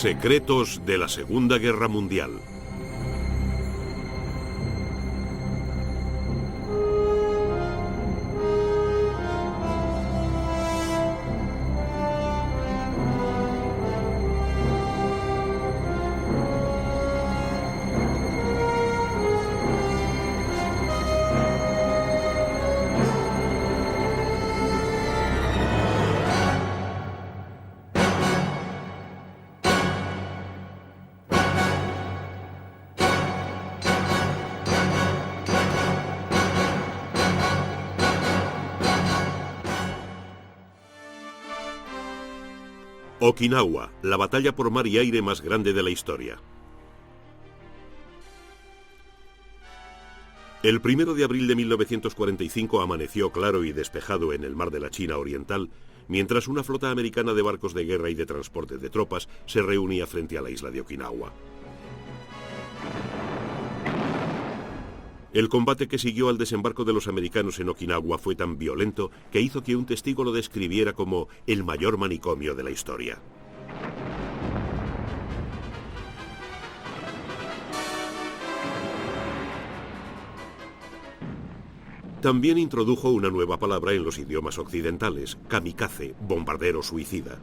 Secretos de la Segunda Guerra Mundial. Okinawa, la batalla por mar y aire más grande de la historia. El 1 de abril de 1945 amaneció claro y despejado en el mar de la China Oriental, mientras una flota americana de barcos de guerra y de transporte de tropas se reunía frente a la isla de Okinawa. El combate que siguió al desembarco de los americanos en Okinawa fue tan violento que hizo que un testigo lo describiera como el mayor manicomio de la historia. También introdujo una nueva palabra en los idiomas occidentales: kamikaze, bombardero suicida.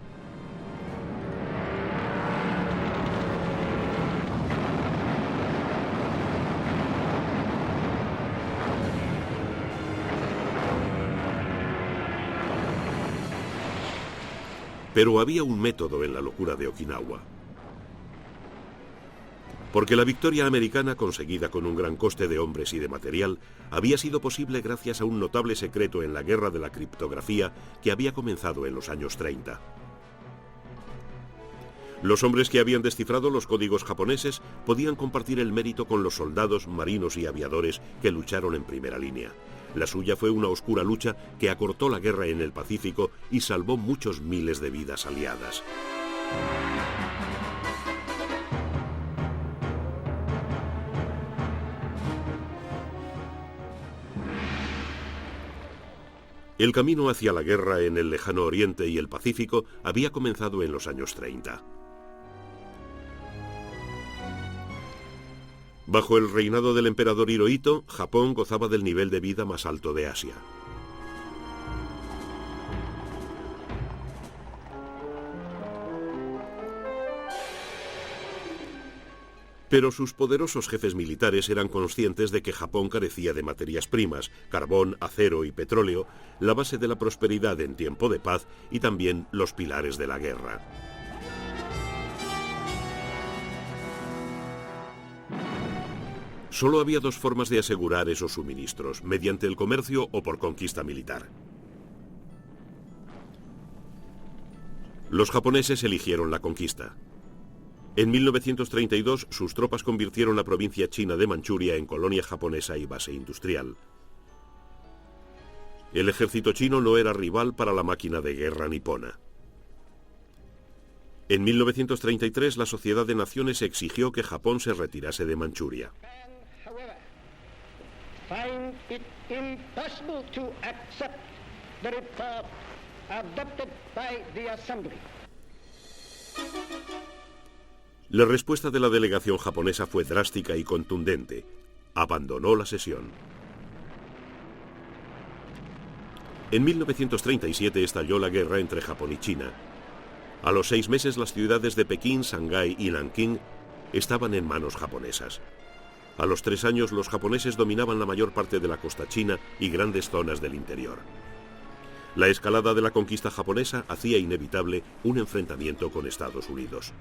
Pero había un método en la locura de Okinawa. Porque la victoria americana, conseguida con un gran coste de hombres y de material, había sido posible gracias a un notable secreto en la guerra de la criptografía que había comenzado en los años 30. Los hombres que habían descifrado los códigos japoneses podían compartir el mérito con los soldados, marinos y aviadores que lucharon en primera línea. La suya fue una oscura lucha que acortó la guerra en el Pacífico y salvó muchos miles de vidas aliadas. El camino hacia la guerra en el lejano Oriente y el Pacífico había comenzado en los años 30. Bajo el reinado del emperador Hirohito, Japón gozaba del nivel de vida más alto de Asia. Pero sus poderosos jefes militares eran conscientes de que Japón carecía de materias primas, carbón, acero y petróleo, la base de la prosperidad en tiempo de paz y también los pilares de la guerra. Solo había dos formas de asegurar esos suministros: mediante el comercio o por conquista militar. Los japoneses eligieron la conquista. En 1932, sus tropas convirtieron la provincia china de Manchuria en colonia japonesa y base industrial. El ejército chino no era rival para la máquina de guerra nipona. En 1933, la Sociedad de Naciones exigió que Japón se retirase de Manchuria. Find it impossible to accept the report adopted by the Assembly. La respuesta de la delegación japonesa fue drástica y contundente. Abandonó la sesión. En 1937 estalló la guerra entre Japón y China. A los 6 meses, las ciudades de Pekín, Shanghái y Nankín estaban en manos japonesas. A los 3 años, los japoneses dominaban la mayor parte de la costa china y grandes zonas del interior. La escalada de la conquista japonesa hacía inevitable un enfrentamiento con Estados Unidos.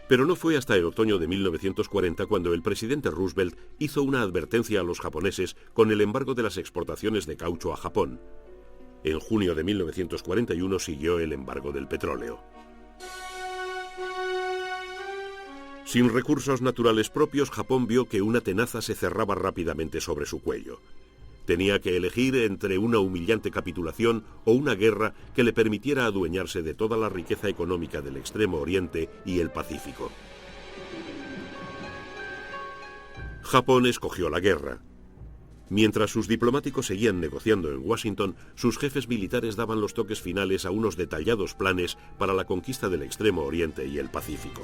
Pero no fue hasta el otoño de 1940 cuando el presidente Roosevelt hizo una advertencia a los japoneses con el embargo de las exportaciones de caucho a Japón. En junio de 1941 siguió el embargo del petróleo. Sin recursos naturales propios, Japón vio que una tenaza se cerraba rápidamente sobre su cuello. Tenía que elegir entre una humillante capitulación o una guerra que le permitiera adueñarse de toda la riqueza económica del Extremo Oriente y el Pacífico. Japón escogió la guerra. Mientras sus diplomáticos seguían negociando en Washington, sus jefes militares daban los toques finales a unos detallados planes para la conquista del Extremo Oriente y el Pacífico.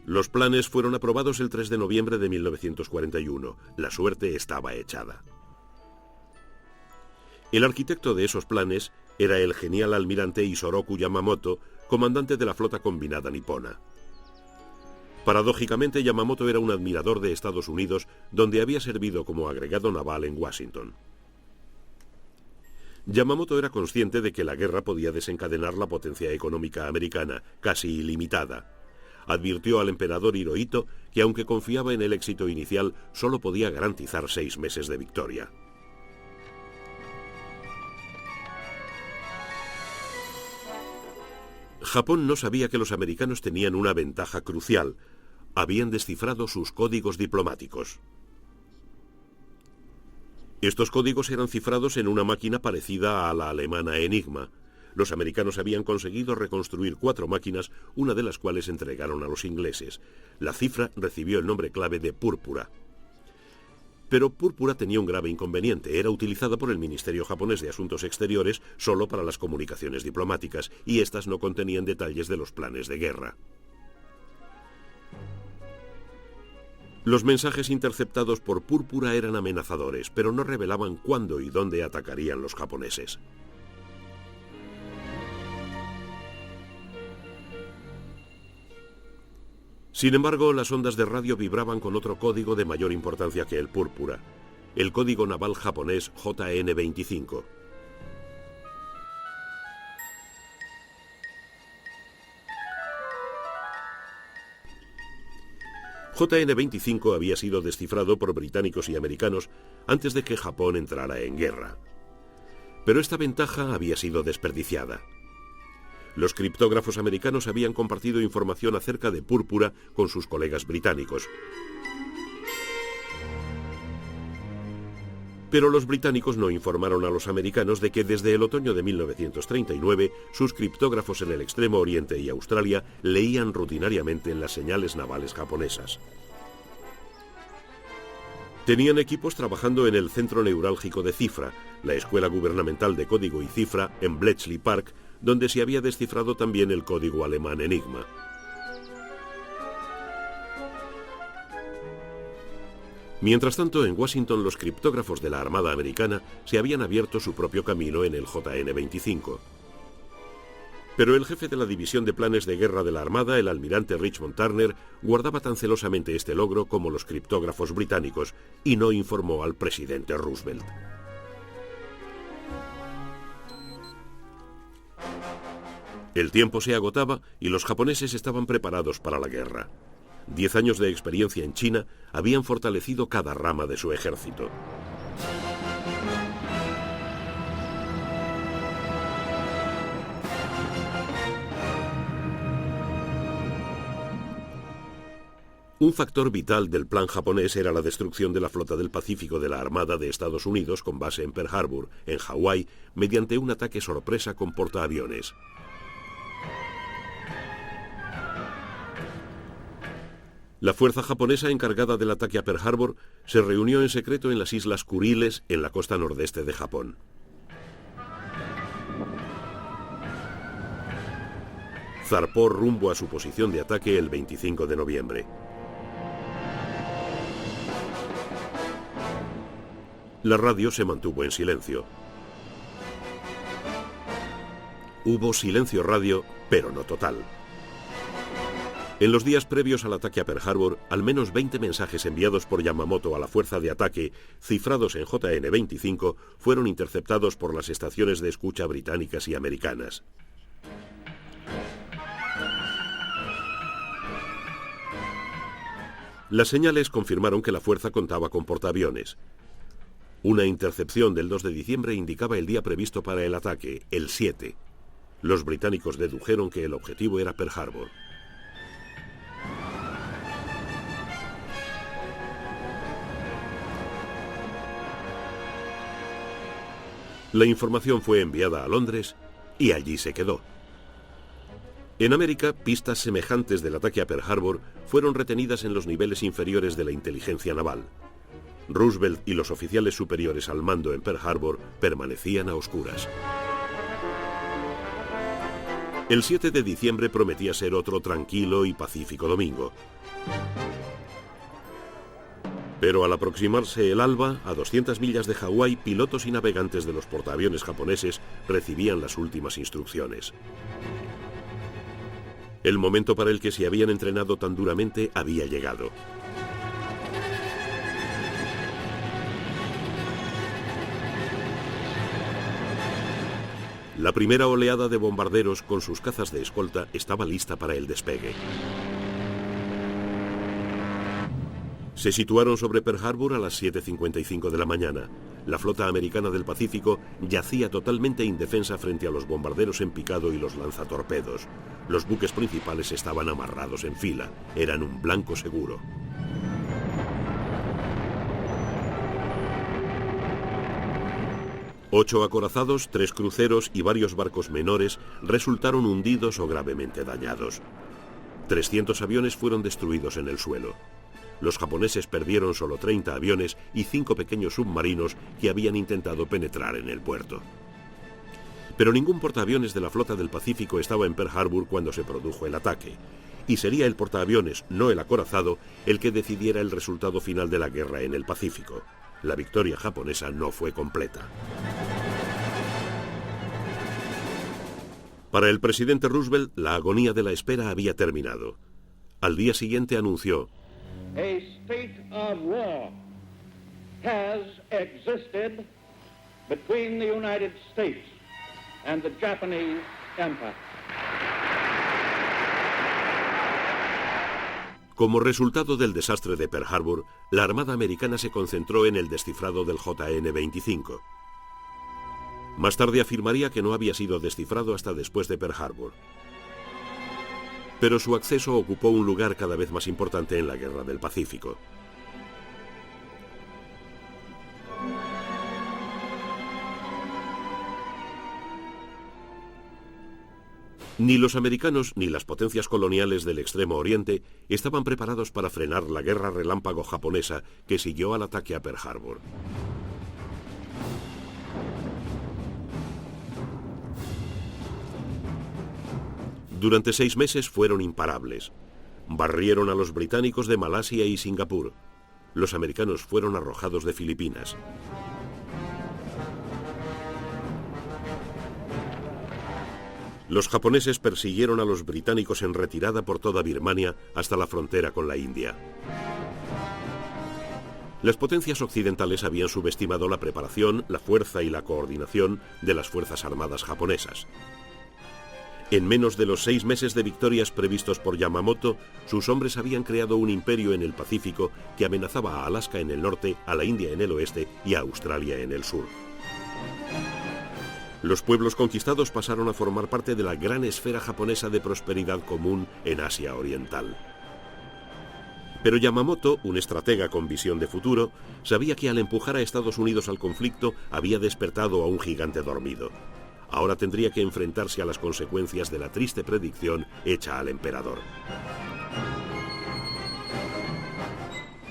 Los planes fueron aprobados el 3 de noviembre de 1941. La suerte estaba echada. El arquitecto de esos planes era el genial almirante Isoroku Yamamoto, comandante de la flota combinada nipona. Paradójicamente, Yamamoto era un admirador de Estados Unidos, donde había servido como agregado naval en Washington. Yamamoto era consciente de que la guerra podía desencadenar la potencia económica americana, casi ilimitada. Advirtió al emperador Hirohito que, aunque confiaba en el éxito inicial, solo podía garantizar 6 meses de victoria. Japón no sabía que los americanos tenían una ventaja crucial. Habían descifrado sus códigos diplomáticos. Estos códigos eran cifrados en una máquina parecida a la alemana Enigma. Los americanos habían conseguido reconstruir 4 máquinas, una de las cuales entregaron a los ingleses. La cifra recibió el nombre clave de Púrpura. Pero Púrpura tenía un grave inconveniente. Era utilizada por el Ministerio japonés de Asuntos Exteriores solo para las comunicaciones diplomáticas, y estas no contenían detalles de los planes de guerra. Los mensajes interceptados por Púrpura eran amenazadores, pero no revelaban cuándo y dónde atacarían los japoneses. Sin embargo, las ondas de radio vibraban con otro código de mayor importancia que el Púrpura, el código naval japonés JN-25. JN-25 había sido descifrado por británicos y americanos antes de que Japón entrara en guerra. Pero esta ventaja había sido desperdiciada. Los criptógrafos americanos habían compartido información acerca de Púrpura con sus colegas británicos. Pero los británicos no informaron a los americanos de que desde el otoño de 1939 sus criptógrafos en el Extremo Oriente y Australia leían rutinariamente las señales navales japonesas. Tenían equipos trabajando en el Centro Neurálgico de Cifra, la Escuela Gubernamental de Código y Cifra en Bletchley Park, donde se había descifrado también el código alemán Enigma. Mientras tanto, en Washington los criptógrafos de la Armada Americana se habían abierto su propio camino en el JN-25. Pero el jefe de la División de Planes de Guerra de la Armada, el almirante Richmond Turner, guardaba tan celosamente este logro como los criptógrafos británicos y no informó al presidente Roosevelt. El tiempo se agotaba y los japoneses estaban preparados para la guerra. 10 años de experiencia en China habían fortalecido cada rama de su ejército. Un factor vital del plan japonés era la destrucción de la flota del Pacífico de la Armada de Estados Unidos con base en Pearl Harbor, en Hawái, mediante un ataque sorpresa con portaaviones. La fuerza japonesa encargada del ataque a Pearl Harbor se reunió en secreto en las Islas Kuriles, en la costa nordeste de Japón. Zarpó rumbo a su posición de ataque el 25 de noviembre. La radio se mantuvo en silencio. Hubo silencio radio, pero no total. En los días previos al ataque a Pearl Harbor, al menos 20 mensajes enviados por Yamamoto a la fuerza de ataque, cifrados en JN-25, fueron interceptados por las estaciones de escucha británicas y americanas. Las señales confirmaron que la fuerza contaba con portaaviones. Una intercepción del 2 de diciembre indicaba el día previsto para el ataque, el 7. Los británicos dedujeron que el objetivo era Pearl Harbor. La información fue enviada a Londres y allí se quedó. En América, pistas semejantes del ataque a Pearl Harbor fueron retenidas en los niveles inferiores de la inteligencia naval. Roosevelt y los oficiales superiores al mando en Pearl Harbor permanecían a oscuras. El 7 de diciembre prometía ser otro tranquilo y pacífico domingo. Pero al aproximarse el alba, a 200 millas de Hawái, pilotos y navegantes de los portaaviones japoneses recibían las últimas instrucciones. El momento para el que se habían entrenado tan duramente había llegado. La primera oleada de bombarderos con sus cazas de escolta estaba lista para el despegue. Se situaron sobre Pearl Harbor a las 7:55 de la mañana. La flota americana del Pacífico yacía totalmente indefensa frente a los bombarderos en picado y los lanzatorpedos. Los buques principales estaban amarrados en fila. Eran un blanco seguro. Ocho acorazados, 3 cruceros y varios barcos menores resultaron hundidos o gravemente dañados. 300 aviones fueron destruidos en el suelo. Los japoneses perdieron solo 30 aviones y 5 pequeños submarinos que habían intentado penetrar en el puerto. Pero ningún portaaviones de la flota del Pacífico estaba en Pearl Harbor cuando se produjo el ataque, y sería el portaaviones, no el acorazado, el que decidiera el resultado final de la guerra en el Pacífico. La victoria japonesa no fue completa. Para el presidente Roosevelt, la agonía de la espera había terminado. Al día siguiente anunció: A state of war has existed between the United States and the Japanese Empire. Como resultado del desastre de Pearl Harbor, la Armada americana se concentró en el descifrado del JN-25. Más tarde afirmaría que no había sido descifrado hasta después de Pearl Harbor. Pero su acceso ocupó un lugar cada vez más importante en la Guerra del Pacífico. Ni los americanos ni las potencias coloniales del Extremo Oriente estaban preparados para frenar la guerra relámpago japonesa que siguió al ataque a Pearl Harbor. Durante 6 meses fueron imparables. Barrieron a los británicos de Malasia y Singapur. Los americanos fueron arrojados de Filipinas. Los japoneses persiguieron a los británicos en retirada por toda Birmania hasta la frontera con la India. Las potencias occidentales habían subestimado la preparación, la fuerza y la coordinación de las fuerzas armadas japonesas. En menos de los 6 meses de victorias previstos por Yamamoto, sus hombres habían creado un imperio en el Pacífico que amenazaba a Alaska en el norte, a la India en el oeste y a Australia en el sur. Los pueblos conquistados pasaron a formar parte de la gran esfera japonesa de prosperidad común en Asia Oriental. Pero Yamamoto, un estratega con visión de futuro, sabía que al empujar a Estados Unidos al conflicto había despertado a un gigante dormido. Ahora tendría que enfrentarse a las consecuencias de la triste predicción hecha al emperador.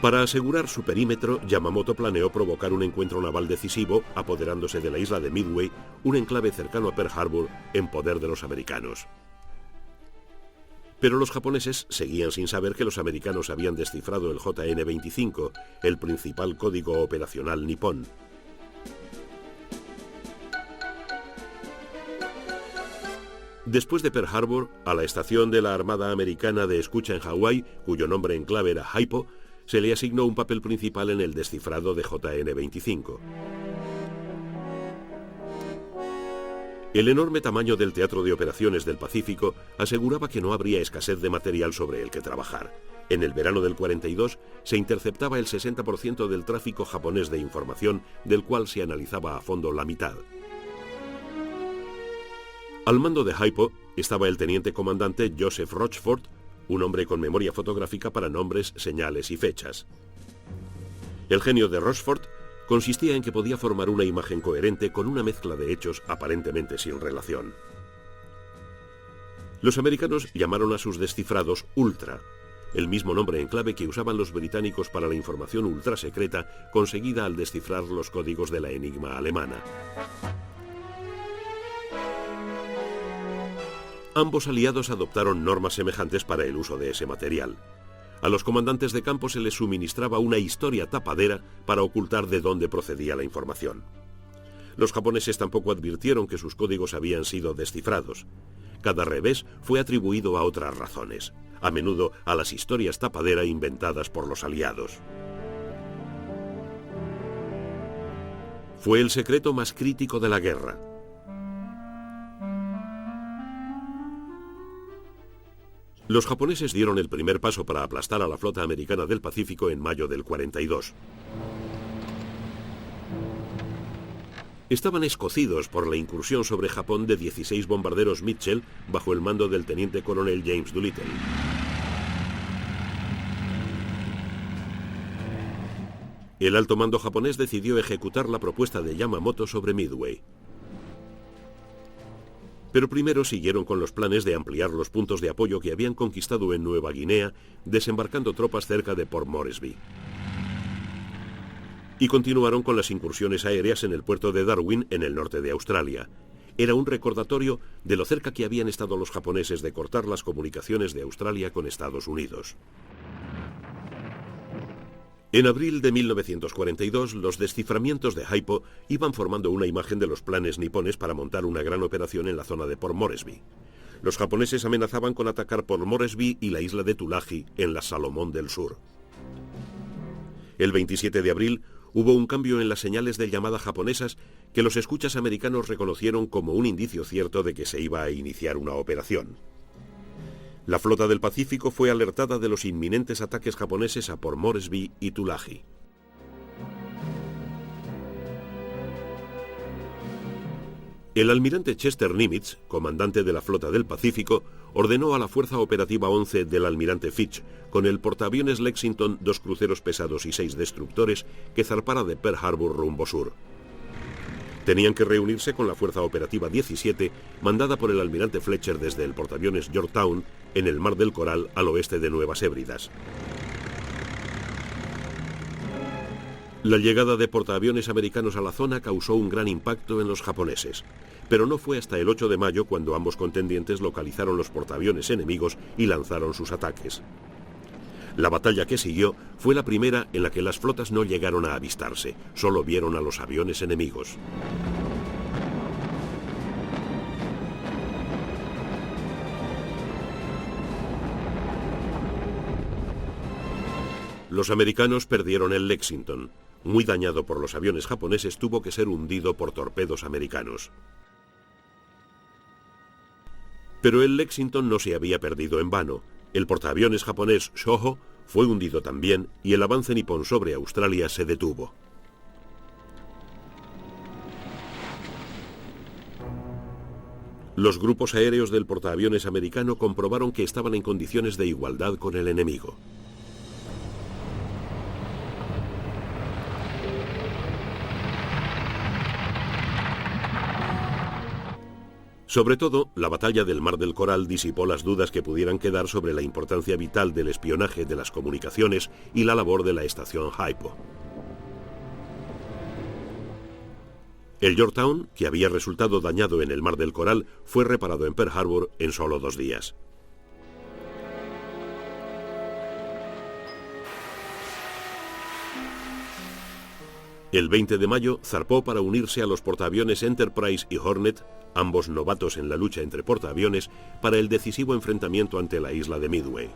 Para asegurar su perímetro, Yamamoto planeó provocar un encuentro naval decisivo, apoderándose de la isla de Midway, un enclave cercano a Pearl Harbor, en poder de los americanos. Pero los japoneses seguían sin saber que los americanos habían descifrado el JN-25, el principal código operacional nipón. Después de Pearl Harbor, a la estación de la Armada Americana de escucha en Hawái, cuyo nombre en clave era Haipo, se le asignó un papel principal en el descifrado de JN-25. El enorme tamaño del Teatro de Operaciones del Pacífico aseguraba que no habría escasez de material sobre el que trabajar. En el verano del 42 se interceptaba el 60% del tráfico japonés de información, del cual se analizaba a fondo la mitad. Al mando de Haipo estaba el teniente comandante Joseph Rochford, un hombre con memoria fotográfica para nombres, señales y fechas. El genio de Rochford consistía en que podía formar una imagen coherente con una mezcla de hechos aparentemente sin relación. Los americanos llamaron a sus descifrados Ultra, el mismo nombre en clave que usaban los británicos para la información ultrasecreta conseguida al descifrar los códigos de la Enigma alemana. Ambos aliados adoptaron normas semejantes para el uso de ese material. A los comandantes de campo se les suministraba una historia tapadera para ocultar de dónde procedía la información. Los japoneses tampoco advirtieron que sus códigos habían sido descifrados. Cada revés fue atribuido a otras razones, a menudo a las historias tapadera inventadas por los aliados. Fue el secreto más crítico de la guerra. Los japoneses dieron el primer paso para aplastar a la flota americana del Pacífico en mayo del 42. Estaban escocidos por la incursión sobre Japón de 16 bombarderos Mitchell bajo el mando del teniente coronel James Doolittle. El alto mando japonés decidió ejecutar la propuesta de Yamamoto sobre Midway. Pero primero siguieron con los planes de ampliar los puntos de apoyo que habían conquistado en Nueva Guinea, desembarcando tropas cerca de Port Moresby. Y continuaron con las incursiones aéreas en el puerto de Darwin, en el norte de Australia. Era un recordatorio de lo cerca que habían estado los japoneses de cortar las comunicaciones de Australia con Estados Unidos. En abril de 1942, los desciframientos de Haipo iban formando una imagen de los planes nipones para montar una gran operación en la zona de Port Moresby. Los japoneses amenazaban con atacar Port Moresby y la isla de Tulagi, en las Salomón del Sur. El 27 de abril hubo un cambio en las señales de llamada japonesas que los escuchas americanos reconocieron como un indicio cierto de que se iba a iniciar una operación. La flota del Pacífico fue alertada de los inminentes ataques japoneses a Port Moresby y Tulagi. El almirante Chester Nimitz, comandante de la flota del Pacífico, ordenó a la Fuerza Operativa 11 del almirante Fitch, con el portaaviones Lexington, 2 cruceros pesados y 6 destructores, que zarpara de Pearl Harbor rumbo sur. Tenían que reunirse con la Fuerza Operativa 17, mandada por el almirante Fletcher desde el portaaviones Yorktown, en el Mar del Coral, al oeste de Nuevas Hébridas. La llegada de portaaviones americanos a la zona causó un gran impacto en los japoneses, pero no fue hasta el 8 de mayo cuando ambos contendientes localizaron los portaaviones enemigos y lanzaron sus ataques. La batalla que siguió fue la primera en la que las flotas no llegaron a avistarse, solo vieron a los aviones enemigos. Los americanos perdieron el Lexington. Muy dañado por los aviones japoneses, tuvo que ser hundido por torpedos americanos. Pero el Lexington no se había perdido en vano. El portaaviones japonés Shoho fue hundido también y el avance nipón sobre Australia se detuvo. Los grupos aéreos del portaaviones americano comprobaron que estaban en condiciones de igualdad con el enemigo. Sobre todo, la batalla del Mar del Coral disipó las dudas que pudieran quedar sobre la importancia vital del espionaje de las comunicaciones y la labor de la estación Haipo. El Yorktown, que había resultado dañado en el Mar del Coral, fue reparado en Pearl Harbor en solo 2 días. El 20 de mayo zarpó para unirse a los portaaviones Enterprise y Hornet, ambos novatos en la lucha entre portaaviones, para el decisivo enfrentamiento ante la isla de Midway.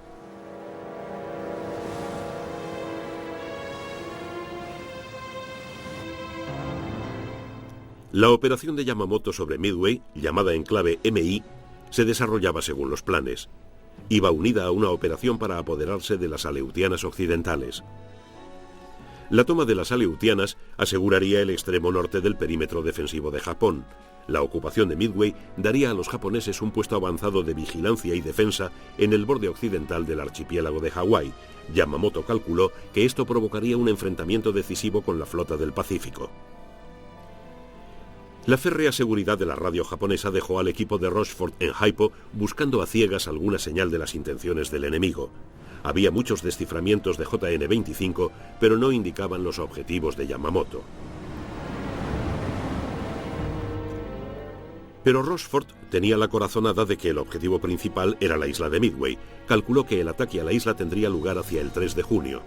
La operación de Yamamoto sobre Midway, llamada en clave MI, se desarrollaba según los planes. Iba unida a una operación para apoderarse de las Aleutianas Occidentales. La toma de las Aleutianas aseguraría el extremo norte del perímetro defensivo de Japón. La ocupación de Midway daría a los japoneses un puesto avanzado de vigilancia y defensa en el borde occidental del archipiélago de Hawái. Yamamoto calculó que esto provocaría un enfrentamiento decisivo con la flota del Pacífico. La férrea seguridad de la radio japonesa dejó al equipo de Rochefort en Haipo buscando a ciegas alguna señal de las intenciones del enemigo. Había muchos desciframientos de JN-25, pero no indicaban los objetivos de Yamamoto. Pero Rochefort tenía la corazonada de que el objetivo principal era la isla de Midway. Calculó que el ataque a la isla tendría lugar hacia el 3 de junio.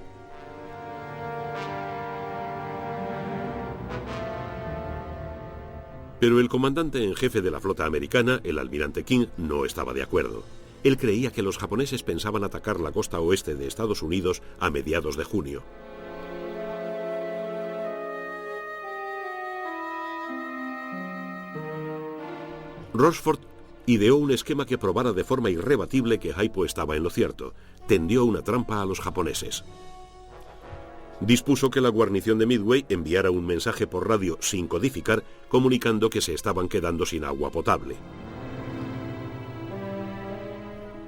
Pero el comandante en jefe de la flota americana, el almirante King, no estaba de acuerdo. Él creía que los japoneses pensaban atacar la costa oeste de Estados Unidos a mediados de junio. Rochefort ideó un esquema que probara de forma irrebatible que Haipo estaba en lo cierto. Tendió una trampa a los japoneses. Dispuso que la guarnición de Midway enviara un mensaje por radio sin codificar, comunicando que se estaban quedando sin agua potable.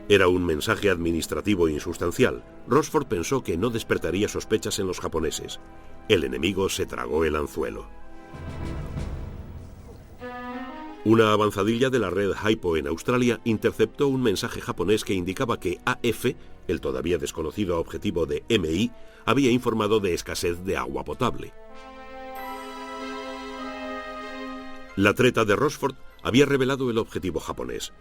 Era un mensaje administrativo insustancial. Rochefort pensó que no despertaría sospechas en los japoneses. El enemigo se tragó el anzuelo. Una avanzadilla de la red Haipo en Australia interceptó un mensaje japonés que indicaba que AF, el todavía desconocido objetivo de MI, había informado de escasez de agua potable. La treta de Rochefort había revelado el objetivo japonés.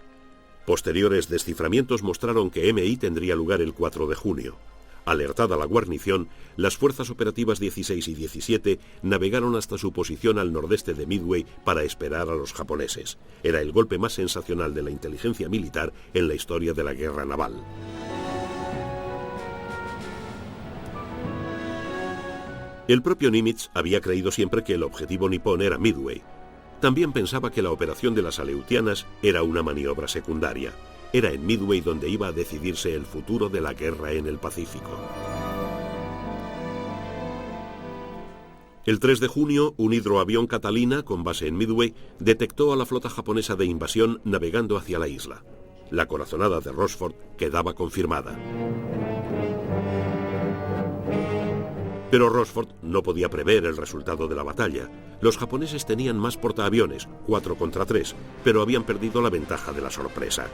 Posteriores desciframientos mostraron que MI tendría lugar el 4 de junio. Alertada la guarnición, las fuerzas operativas 16 y 17 navegaron hasta su posición al nordeste de Midway para esperar a los japoneses. Era el golpe más sensacional de la inteligencia militar en la historia de la guerra naval. El propio Nimitz había creído siempre que el objetivo nipón era Midway. También pensaba que la operación de las Aleutianas era una maniobra secundaria. Era en Midway donde iba a decidirse el futuro de la guerra en el Pacífico. El 3 de junio, un hidroavión Catalina, con base en Midway, detectó a la flota japonesa de invasión navegando hacia la isla. La corazonada de Rochefort quedaba confirmada. Pero Rochefort no podía prever el resultado de la batalla. Los japoneses tenían más portaaviones, 4 contra 3, pero habían perdido la ventaja de la sorpresa.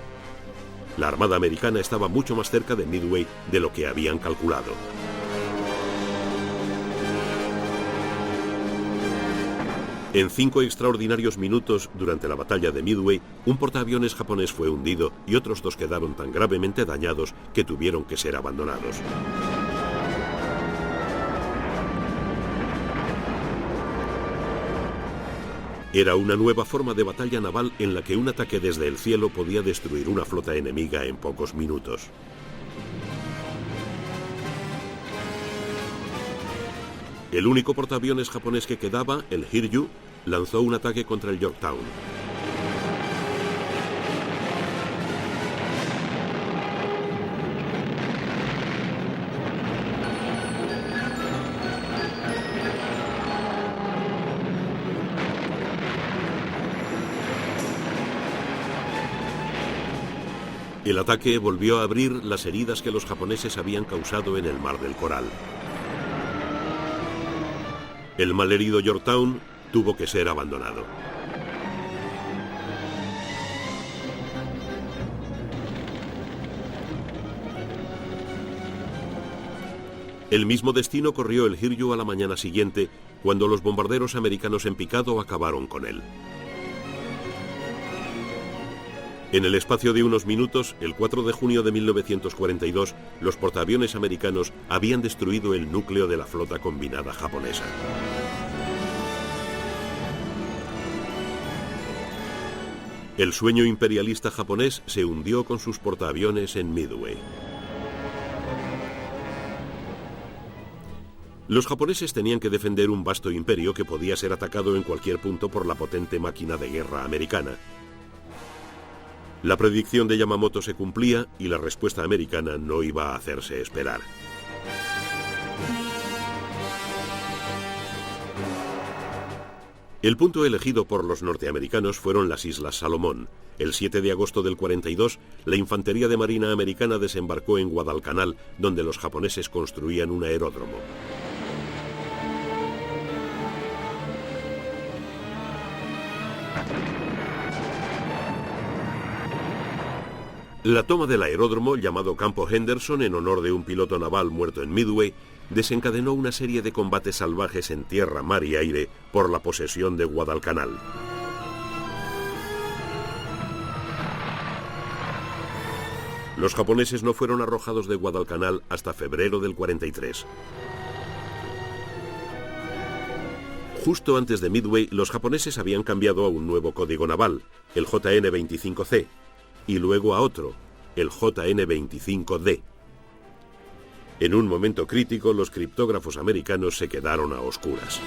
La armada americana estaba mucho más cerca de Midway de lo que habían calculado. En 5 extraordinarios minutos durante la batalla de Midway, un portaaviones japonés fue hundido y otros 2 quedaron tan gravemente dañados que tuvieron que ser abandonados. Era una nueva forma de batalla naval en la que un ataque desde el cielo podía destruir una flota enemiga en pocos minutos. El único portaaviones japonés que quedaba, el Hiryu, lanzó un ataque contra el Yorktown. El ataque volvió a abrir las heridas que los japoneses habían causado en el Mar del Coral. El malherido Yorktown tuvo que ser abandonado. El mismo destino corrió el Hiryu a la mañana siguiente, cuando los bombarderos americanos en picado acabaron con él. En el espacio de unos minutos, el 4 de junio de 1942, los portaaviones americanos habían destruido el núcleo de la flota combinada japonesa. El sueño imperialista japonés se hundió con sus portaaviones en Midway. Los japoneses tenían que defender un vasto imperio que podía ser atacado en cualquier punto por la potente máquina de guerra americana. La predicción de Yamamoto se cumplía y la respuesta americana no iba a hacerse esperar. El punto elegido por los norteamericanos fueron las Islas Salomón. El 7 de agosto del 42, la infantería de marina americana desembarcó en Guadalcanal, donde los japoneses construían un aeródromo. La toma del aeródromo, llamado Campo Henderson en honor de un piloto naval muerto en Midway, desencadenó una serie de combates salvajes en tierra, mar y aire por la posesión de Guadalcanal. Los japoneses no fueron arrojados de Guadalcanal hasta febrero del 43. Justo antes de Midway, los japoneses habían cambiado a un nuevo código naval, el JN-25C, y luego a otro, el JN-25D. En un momento crítico, los criptógrafos americanos se quedaron a oscuras.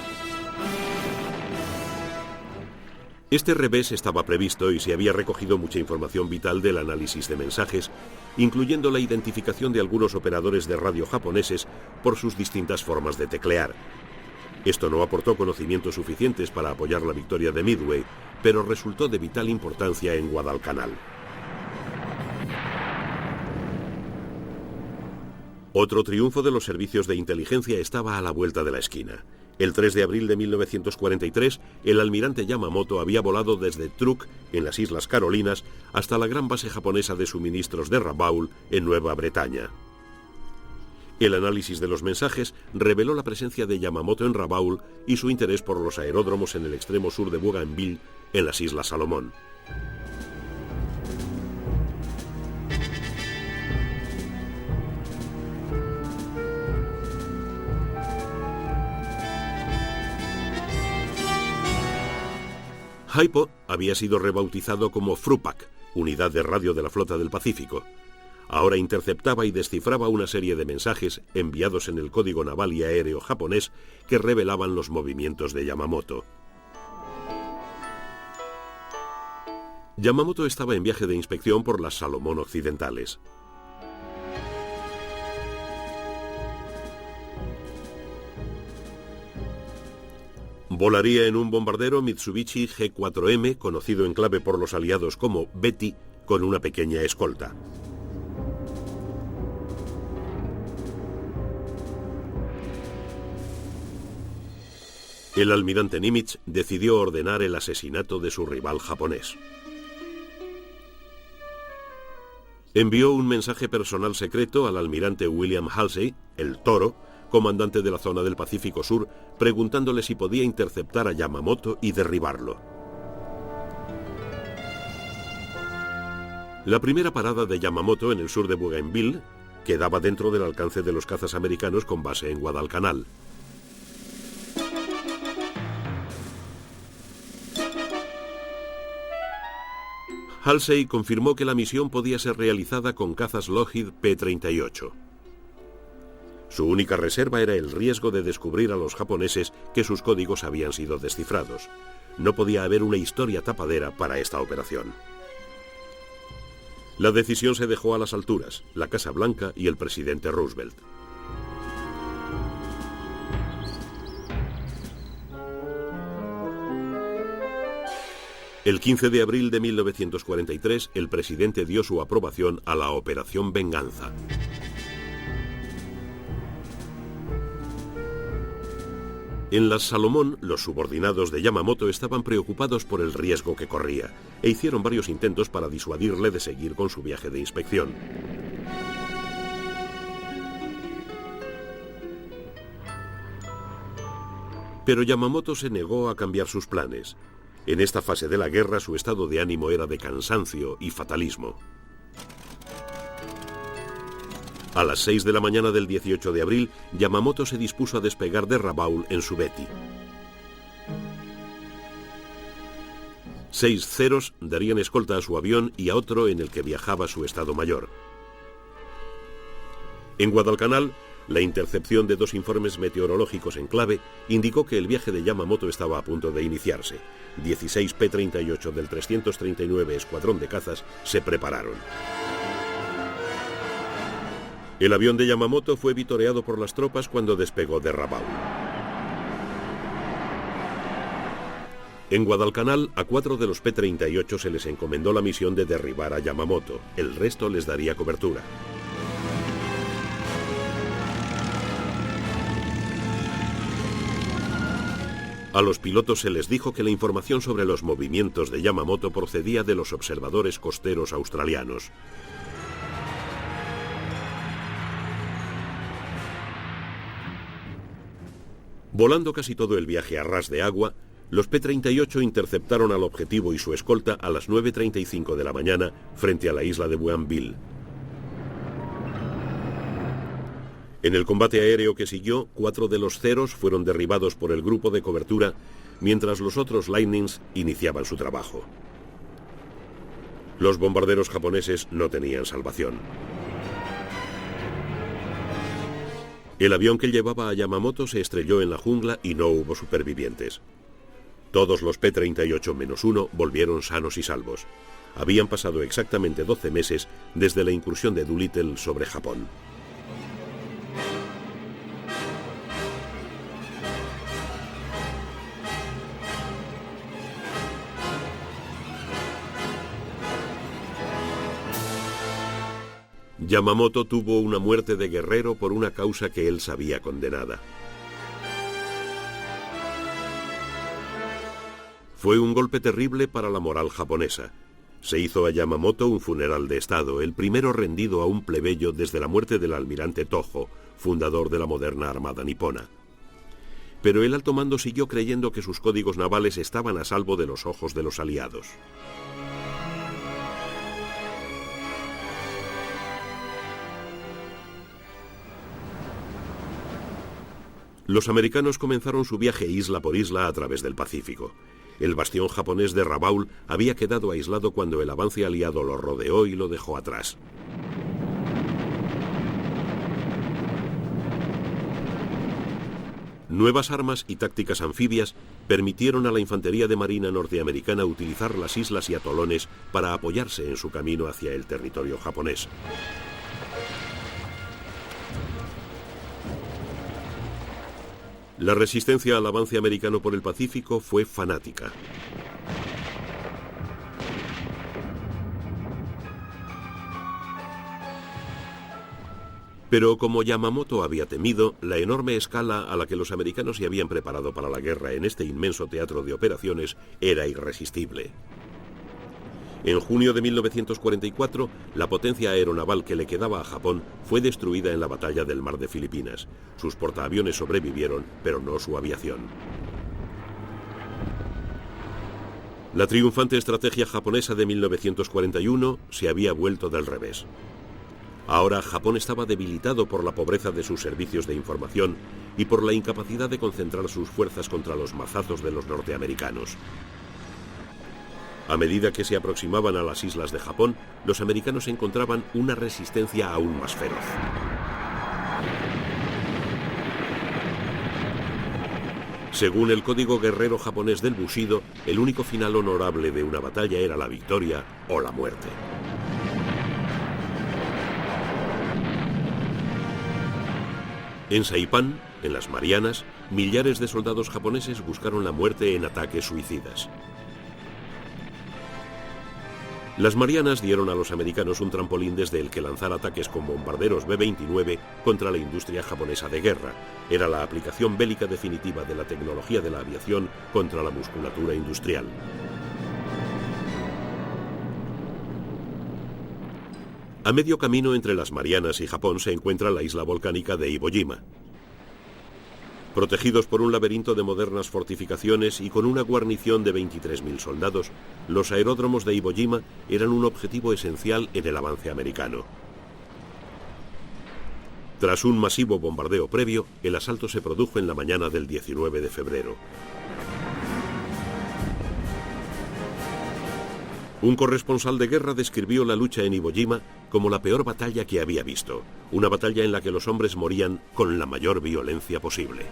Este revés estaba previsto y se había recogido mucha información vital del análisis de mensajes, incluyendo la identificación de algunos operadores de radio japoneses por sus distintas formas de teclear. Esto no aportó conocimientos suficientes para apoyar la victoria de Midway, pero resultó de vital importancia en Guadalcanal. Otro triunfo de los servicios de inteligencia estaba a la vuelta de la esquina. El 3 de abril de 1943, el almirante Yamamoto había volado desde Truk, en las Islas Carolinas, hasta la gran base japonesa de suministros de Rabaul, en Nueva Bretaña. El análisis de los mensajes reveló la presencia de Yamamoto en Rabaul y su interés por los aeródromos en el extremo sur de Bougainville, en las Islas Salomón. Haipo había sido rebautizado como Frupak, unidad de radio de la Flota del Pacífico. Ahora interceptaba y descifraba una serie de mensajes enviados en el código naval y aéreo japonés que revelaban los movimientos de Yamamoto. Yamamoto estaba en viaje de inspección por las Salomón Occidentales. Volaría en un bombardero Mitsubishi G4M, conocido en clave por los aliados como Betty, con una pequeña escolta. El almirante Nimitz decidió ordenar el asesinato de su rival japonés. Envió un mensaje personal secreto al almirante William Halsey, el Toro, comandante de la zona del Pacífico Sur, preguntándole si podía interceptar a Yamamoto y derribarlo. La primera parada de Yamamoto en el sur de Bougainville quedaba dentro del alcance de los cazas americanos con base en Guadalcanal. Halsey confirmó que la misión podía ser realizada con cazas Lockheed P-38. Su única reserva era el riesgo de descubrir a los japoneses que sus códigos habían sido descifrados. No podía haber una historia tapadera para esta operación. La decisión se dejó a las alturas, la Casa Blanca y el presidente Roosevelt. El 15 de abril de 1943, el presidente dio su aprobación a la Operación Venganza. En las Salomón, los subordinados de Yamamoto estaban preocupados por el riesgo que corría e hicieron varios intentos para disuadirle de seguir con su viaje de inspección. Pero Yamamoto se negó a cambiar sus planes. En esta fase de la guerra su estado de ánimo era de cansancio y fatalismo. A las 6 de la mañana del 18 de abril, Yamamoto se dispuso a despegar de Rabaul en su Betty. 6 Zeros darían escolta a su avión y a otro en el que viajaba su Estado Mayor. En Guadalcanal, la intercepción de 2 informes meteorológicos en clave indicó que el viaje de Yamamoto estaba a punto de iniciarse. 16 P-38 del 339 Escuadrón de Cazas se prepararon. El avión de Yamamoto fue vitoreado por las tropas cuando despegó de Rabaul. En Guadalcanal, a 4 de los P-38 se les encomendó la misión de derribar a Yamamoto. El resto les daría cobertura. A los pilotos se les dijo que la información sobre los movimientos de Yamamoto procedía de los observadores costeros australianos. Volando casi todo el viaje a ras de agua, los P-38 interceptaron al objetivo y su escolta a las 9:35 de la mañana frente a la isla de Bougainville. En el combate aéreo que siguió, 4 de los Ceros fueron derribados por el grupo de cobertura, mientras los otros Lightnings iniciaban su trabajo. Los bombarderos japoneses no tenían salvación. El avión que llevaba a Yamamoto se estrelló en la jungla y no hubo supervivientes. Todos los P-38-1 volvieron sanos y salvos. Habían pasado exactamente 12 meses desde la incursión de Doolittle sobre Japón. Yamamoto tuvo una muerte de guerrero por una causa que él sabía condenada. Fue un golpe terrible para la moral japonesa. Se hizo a Yamamoto un funeral de Estado, el primero rendido a un plebeyo desde la muerte del almirante Tojo, fundador de la moderna armada nipona. Pero el alto mando siguió creyendo que sus códigos navales estaban a salvo de los ojos de los aliados. Los americanos comenzaron su viaje isla por isla a través del Pacífico. El bastión japonés de Rabaul había quedado aislado cuando el avance aliado lo rodeó y lo dejó atrás. Nuevas armas y tácticas anfibias permitieron a la infantería de marina norteamericana utilizar las islas y atolones para apoyarse en su camino hacia el territorio japonés. La resistencia al avance americano por el Pacífico fue fanática. Pero como Yamamoto había temido, la enorme escala a la que los americanos se habían preparado para la guerra en este inmenso teatro de operaciones era irresistible. En junio de 1944, la potencia aeronaval que le quedaba a Japón fue destruida en la batalla del Mar de Filipinas. Sus portaaviones sobrevivieron, pero no su aviación. La triunfante estrategia japonesa de 1941 se había vuelto del revés. Ahora Japón estaba debilitado por la pobreza de sus servicios de información y por la incapacidad de concentrar sus fuerzas contra los mazazos de los norteamericanos. A medida que se aproximaban a las islas de Japón, los americanos encontraban una resistencia aún más feroz. Según el código guerrero japonés del Bushido, el único final honorable de una batalla era la victoria o la muerte. En Saipán, en las Marianas, millares de soldados japoneses buscaron la muerte en ataques suicidas. Las Marianas dieron a los americanos un trampolín desde el que lanzar ataques con bombarderos B-29 contra la industria japonesa de guerra. Era la aplicación bélica definitiva de la tecnología de la aviación contra la musculatura industrial. A medio camino entre las Marianas y Japón se encuentra la isla volcánica de Iwo Jima. Protegidos por un laberinto de modernas fortificaciones y con una guarnición de 23.000 soldados, los aeródromos de Iwo Jima eran un objetivo esencial en el avance americano. Tras un masivo bombardeo previo, el asalto se produjo en la mañana del 19 de febrero. Un corresponsal de guerra describió la lucha en Iwo Jima como la peor batalla que había visto, una batalla en la que los hombres morían con la mayor violencia posible.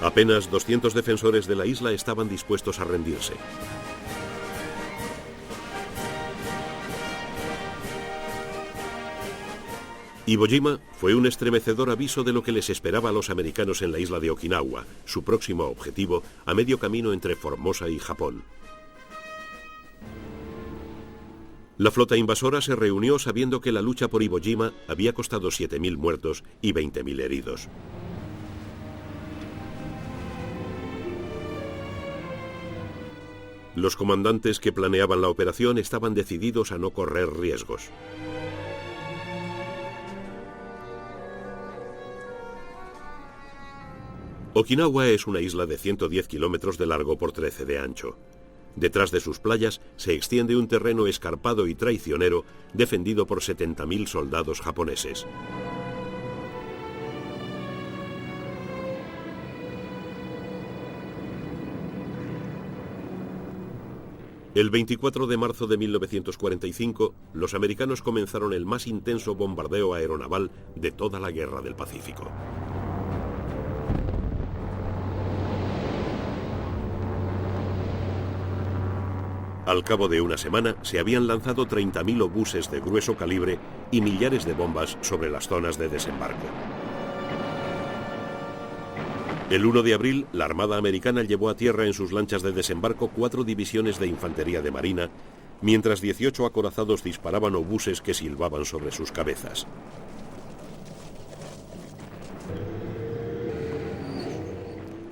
Apenas 200 defensores de la isla estaban dispuestos a rendirse. Iwo Jima fue un estremecedor aviso de lo que les esperaba a los americanos en la isla de Okinawa, su próximo objetivo a medio camino entre Formosa y Japón. La flota invasora se reunió sabiendo que la lucha por Iwo Jima había costado 7.000 muertos y 20.000 heridos. Los comandantes que planeaban la operación estaban decididos a no correr riesgos. Okinawa es una isla de 110 kilómetros de largo por 13 de ancho. Detrás de sus playas se extiende un terreno escarpado y traicionero defendido por 70.000 soldados japoneses. El 24 de marzo de 1945, los americanos comenzaron el más intenso bombardeo aeronaval de toda la Guerra del Pacífico. Al cabo de una semana, se habían lanzado 30.000 obuses de grueso calibre y millares de bombas sobre las zonas de desembarco. El 1 de abril, la Armada Americana llevó a tierra en sus lanchas de desembarco 4 divisiones de infantería de marina, mientras 18 acorazados disparaban obuses que silbaban sobre sus cabezas.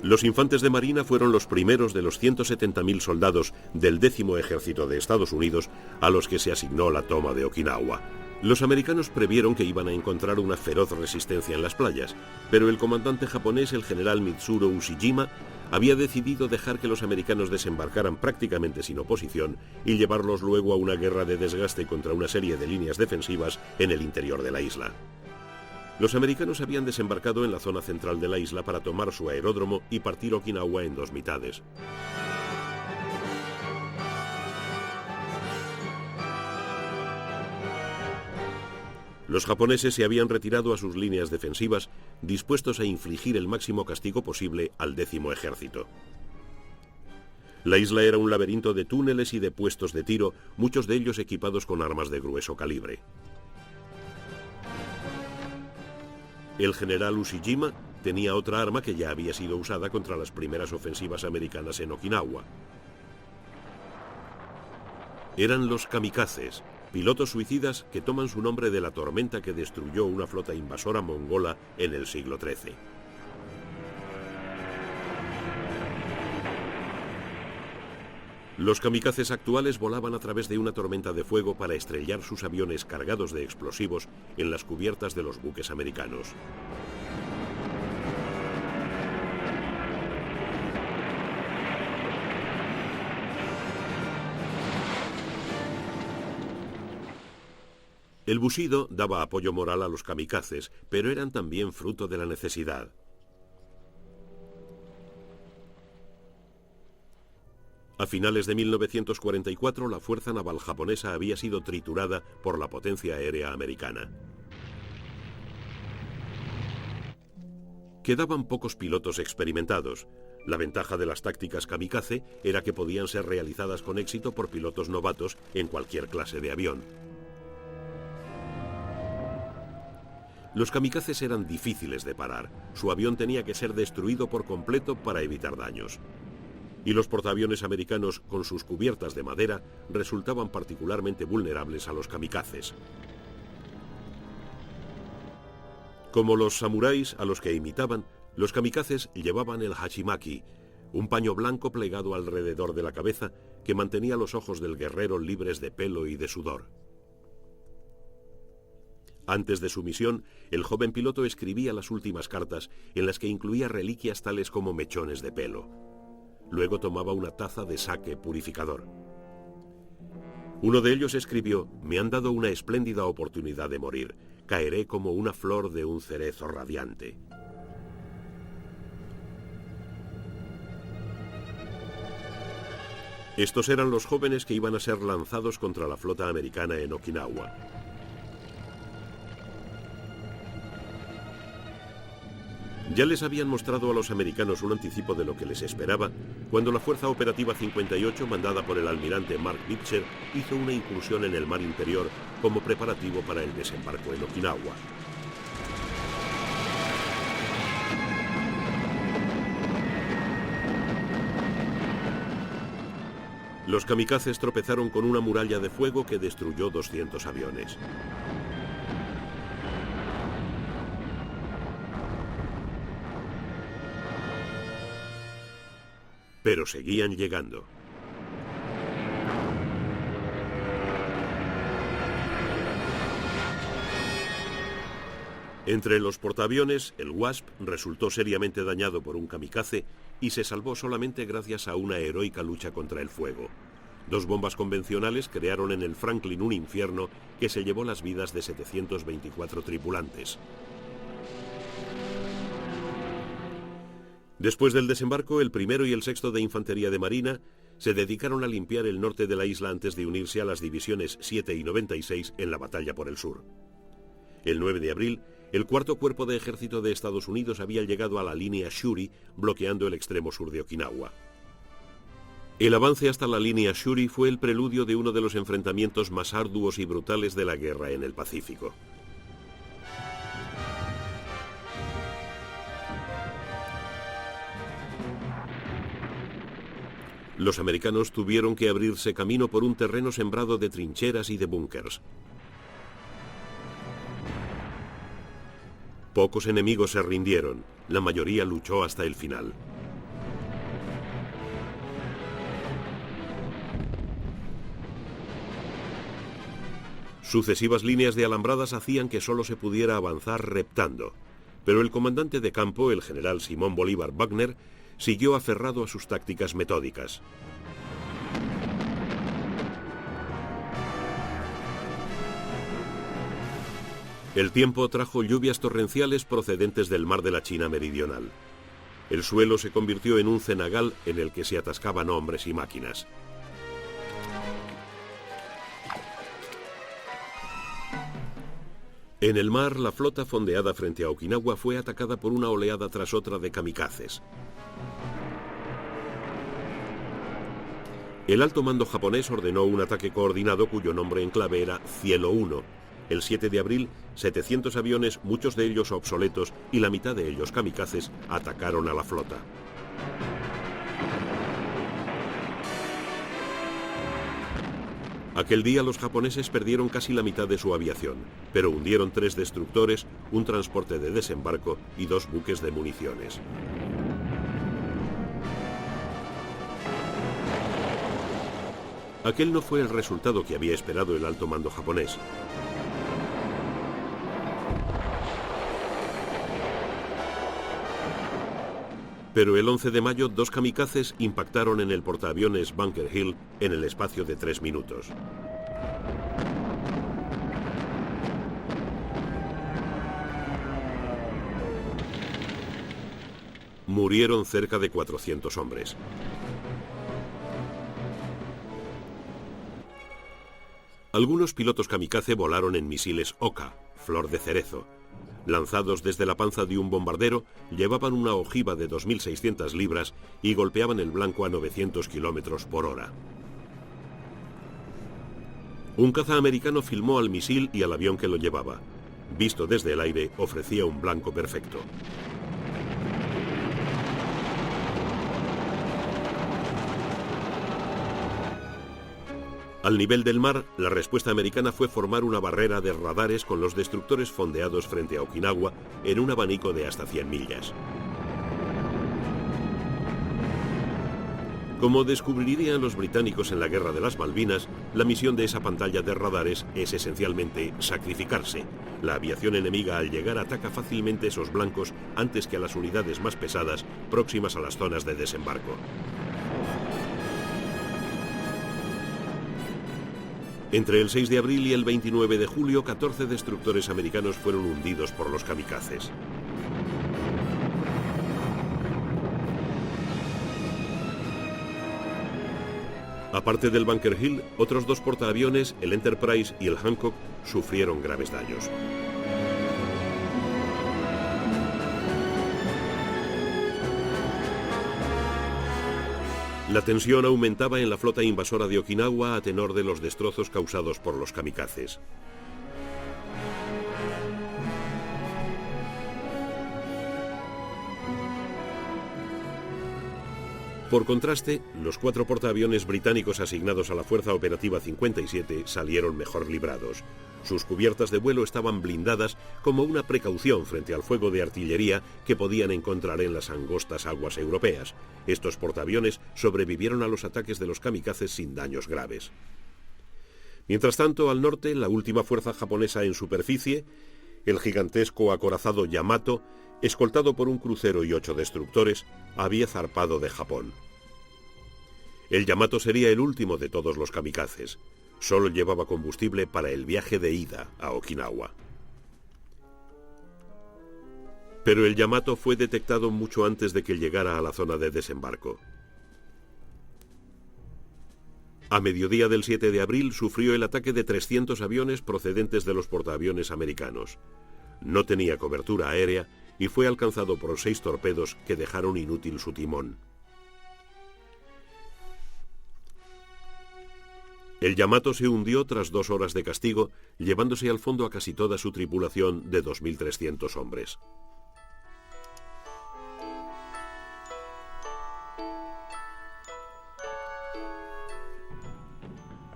Los infantes de marina fueron los primeros de los 170.000 soldados del 10º Ejército de Estados Unidos a los que se asignó la toma de Okinawa. Los americanos previeron que iban a encontrar una feroz resistencia en las playas, pero el comandante japonés, el general Mitsuru Ushijima, había decidido dejar que los americanos desembarcaran prácticamente sin oposición y llevarlos luego a una guerra de desgaste contra una serie de líneas defensivas en el interior de la isla. Los americanos habían desembarcado en la zona central de la isla para tomar su aeródromo y partir Okinawa en 2 mitades. Los japoneses se habían retirado a sus líneas defensivas, dispuestos a infligir el máximo castigo posible al 10º Ejército. La isla era un laberinto de túneles y de puestos de tiro, muchos de ellos equipados con armas de grueso calibre. El general Ushijima tenía otra arma que ya había sido usada contra las primeras ofensivas americanas en Okinawa. Eran los kamikazes, pilotos suicidas que toman su nombre de la tormenta que destruyó una flota invasora mongola en el siglo XIII. Los kamikazes actuales volaban a través de una tormenta de fuego para estrellar sus aviones cargados de explosivos en las cubiertas de los buques americanos. El Bushido daba apoyo moral a los kamikazes, pero eran también fruto de la necesidad. A finales de 1944, la fuerza naval japonesa había sido triturada por la potencia aérea americana. Quedaban pocos pilotos experimentados. La ventaja de las tácticas kamikaze era que podían ser realizadas con éxito por pilotos novatos en cualquier clase de avión. Los kamikazes eran difíciles de parar. Su avión tenía que ser destruido por completo para evitar daños. Y los portaaviones americanos, con sus cubiertas de madera, resultaban particularmente vulnerables a los kamikazes. Como los samuráis a los que imitaban, los kamikazes llevaban el hachimaki, un paño blanco plegado alrededor de la cabeza que mantenía los ojos del guerrero libres de pelo y de sudor. Antes de su misión, el joven piloto escribía las últimas cartas en las que incluía reliquias tales como mechones de pelo. Luego tomaba una taza de sake purificador. Uno de ellos escribió: «Me han dado una espléndida oportunidad de morir. Caeré como una flor de un cerezo radiante». Estos eran los jóvenes que iban a ser lanzados contra la flota americana en Okinawa. Ya les habían mostrado a los americanos un anticipo de lo que les esperaba cuando la Fuerza Operativa 58, mandada por el almirante Mark Beecher, hizo una incursión en el mar interior como preparativo para el desembarco en Okinawa. Los kamikazes tropezaron con una muralla de fuego que destruyó 200 aviones. Pero seguían llegando. Entre los portaaviones, el Wasp resultó seriamente dañado por un kamikaze y se salvó solamente gracias a una heroica lucha contra el fuego. 2 bombas convencionales crearon en el Franklin un infierno que se llevó las vidas de 724 tripulantes. Después del desembarco, el 1º y el 6º de Infantería de Marina se dedicaron a limpiar el norte de la isla antes de unirse a las divisiones 7 y 96 en la batalla por el sur. El 9 de abril, el 4º Cuerpo de Ejército de Estados Unidos había llegado a la línea Shuri, bloqueando el extremo sur de Okinawa. El avance hasta la línea Shuri fue el preludio de uno de los enfrentamientos más arduos y brutales de la guerra en el Pacífico. Los americanos tuvieron que abrirse camino por un terreno sembrado de trincheras y de búnkers. Pocos enemigos se rindieron, la mayoría luchó hasta el final. Sucesivas líneas de alambradas hacían que solo se pudiera avanzar reptando, pero el comandante de campo, el general Simón Bolívar Wagner, siguió aferrado a sus tácticas metódicas. El tiempo trajo lluvias torrenciales procedentes del mar de la China meridional. El suelo se convirtió en un cenagal en el que se atascaban hombres y máquinas. En el mar, la flota fondeada frente a Okinawa fue atacada por una oleada tras otra de kamikazes. El alto mando japonés ordenó un ataque coordinado cuyo nombre en clave era Cielo 1. El 7 de abril, 700 aviones, muchos de ellos obsoletos y la mitad de ellos kamikazes, atacaron a la flota. Aquel día los japoneses perdieron casi la mitad de su aviación, pero hundieron 3 destructores, un transporte de desembarco y 2 buques de municiones. Aquel no fue el resultado que había esperado el alto mando japonés. Pero el 11 de mayo, 2 kamikazes impactaron en el portaaviones Bunker Hill en el espacio de 3 minutos. Murieron cerca de 400 hombres. Algunos pilotos kamikaze volaron en misiles Oka, flor de cerezo. Lanzados desde la panza de un bombardero, llevaban una ojiva de 2.600 libras y golpeaban el blanco a 900 kilómetros por hora. Un caza americano filmó al misil y al avión que lo llevaba. Visto desde el aire, ofrecía un blanco perfecto. Al nivel del mar, la respuesta americana fue formar una barrera de radares con los destructores fondeados frente a Okinawa en un abanico de hasta 100 millas. Como descubrirían los británicos en la Guerra de las Malvinas, la misión de esa pantalla de radares es esencialmente sacrificarse. La aviación enemiga al llegar ataca fácilmente esos blancos antes que a las unidades más pesadas próximas a las zonas de desembarco. Entre el 6 de abril y el 29 de julio, 14 destructores americanos fueron hundidos por los kamikazes. Aparte del Bunker Hill, otros 2 portaaviones, el Enterprise y el Hancock, sufrieron graves daños. La tensión aumentaba en la flota invasora de Okinawa a tenor de los destrozos causados por los kamikazes. Por contraste, los 4 portaaviones británicos asignados a la Fuerza Operativa 57 salieron mejor librados. Sus cubiertas de vuelo estaban blindadas como una precaución frente al fuego de artillería que podían encontrar en las angostas aguas europeas. Estos portaaviones sobrevivieron a los ataques de los kamikazes sin daños graves. Mientras tanto, al norte, la última fuerza japonesa en superficie, el gigantesco acorazado Yamato, escoltado por un crucero y 8 destructores, había zarpado de Japón. El Yamato sería el último de todos los kamikazes. Solo llevaba combustible para el viaje de ida a Okinawa. Pero el Yamato fue detectado mucho antes de que llegara a la zona de desembarco. A mediodía del 7 de abril sufrió el ataque de 300 aviones procedentes de los portaaviones americanos. No tenía cobertura aérea y fue alcanzado por 6 torpedos que dejaron inútil su timón. El Yamato se hundió tras 2 horas de castigo, llevándose al fondo a casi toda su tripulación de 2.300 hombres.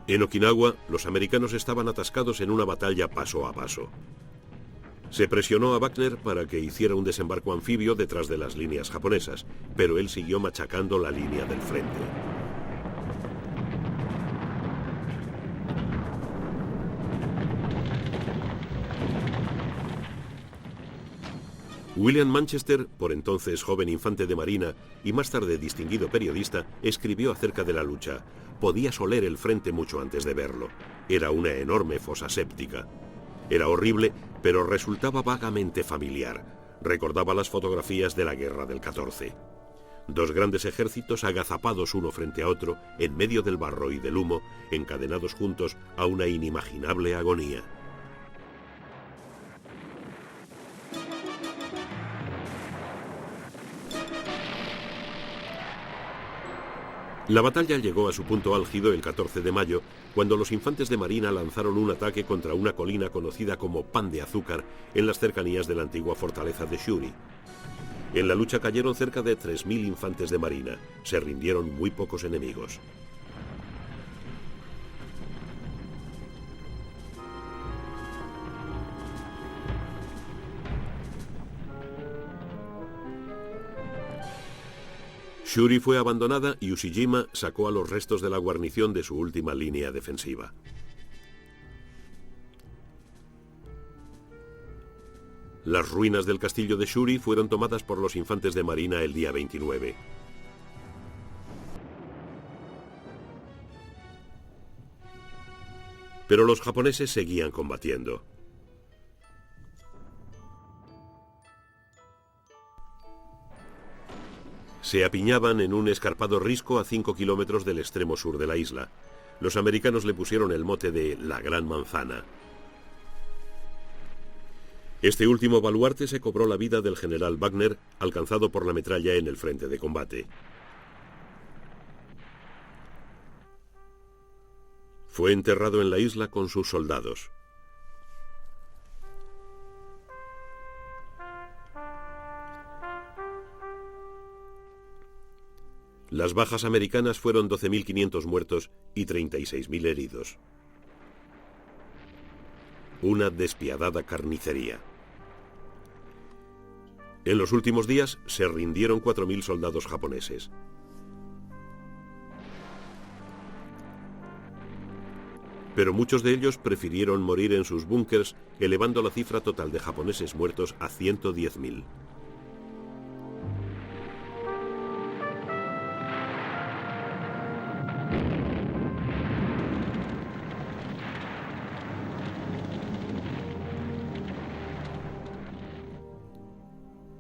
En Okinawa, los americanos estaban atascados en una batalla paso a paso. Se presionó a Wagner para que hiciera un desembarco anfibio detrás de las líneas japonesas, pero él siguió machacando la línea del frente. William Manchester, por entonces joven infante de marina y más tarde distinguido periodista, escribió acerca de la lucha. Podías oler el frente mucho antes de verlo. Era una enorme fosa séptica. Era horrible, pero resultaba vagamente familiar. Recordaba las fotografías de la guerra del 14. 2 grandes ejércitos agazapados uno frente a otro, en medio del barro y del humo, encadenados juntos a una inimaginable agonía. La batalla llegó a su punto álgido el 14 de mayo, cuando los infantes de marina lanzaron un ataque contra una colina conocida como Pan de Azúcar en las cercanías de la antigua fortaleza de Shuri. En la lucha cayeron cerca de 3.000 infantes de marina. Se rindieron muy pocos enemigos. Shuri fue abandonada y Ushijima sacó a los restos de la guarnición de su última línea defensiva. Las ruinas del castillo de Shuri fueron tomadas por los infantes de marina el día 29. Pero los japoneses seguían combatiendo. Se apiñaban en un escarpado risco a 5 kilómetros del extremo sur de la isla. Los americanos le pusieron el mote de la Gran Manzana. Este último baluarte se cobró la vida del general Wagner, alcanzado por la metralla en el frente de combate. Fue enterrado en la isla con sus soldados. Las bajas americanas fueron 12.500 muertos y 36.000 heridos. Una despiadada carnicería. En los últimos días se rindieron 4.000 soldados japoneses. Pero muchos de ellos prefirieron morir en sus búnkers, elevando la cifra total de japoneses muertos a 110.000.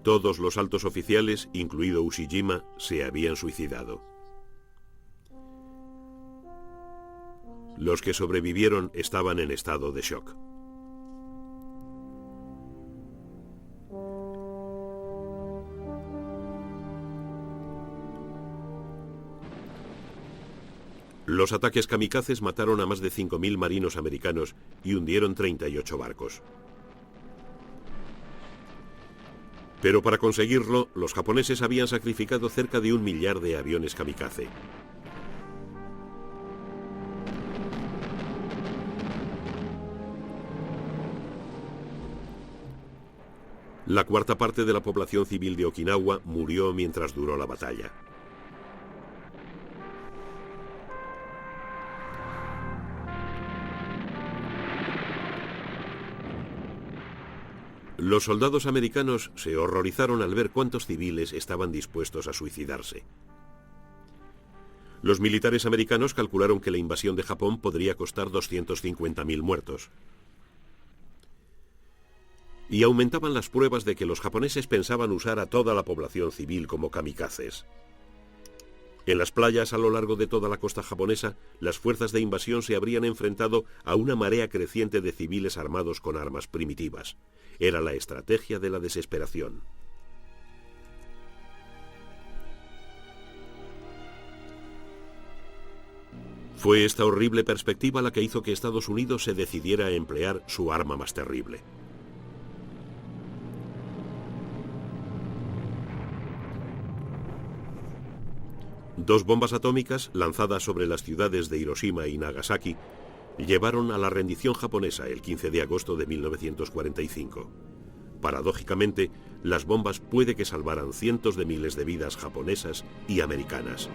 Todos los altos oficiales, incluido Ushijima, se habían suicidado. Los que sobrevivieron estaban en estado de shock. Los ataques kamikazes mataron a más de 5.000 marinos americanos y hundieron 38 barcos. Pero para conseguirlo, los japoneses habían sacrificado cerca de 1 millar de aviones kamikaze. La cuarta parte de la población civil de Okinawa murió mientras duró la batalla. Los soldados americanos se horrorizaron al ver cuántos civiles estaban dispuestos a suicidarse. Los militares americanos calcularon que la invasión de Japón podría costar 250.000 muertos. Y aumentaban las pruebas de que los japoneses pensaban usar a toda la población civil como kamikazes. En las playas a lo largo de toda la costa japonesa, las fuerzas de invasión se habrían enfrentado a una marea creciente de civiles armados con armas primitivas. Era la estrategia de la desesperación. Fue esta horrible perspectiva la que hizo que Estados Unidos se decidiera a emplear su arma más terrible. Dos bombas atómicas lanzadas sobre las ciudades de Hiroshima y Nagasaki llevaron a la rendición japonesa el 15 de agosto de 1945. Paradójicamente, las bombas puede que salvaran cientos de miles de vidas japonesas y americanas.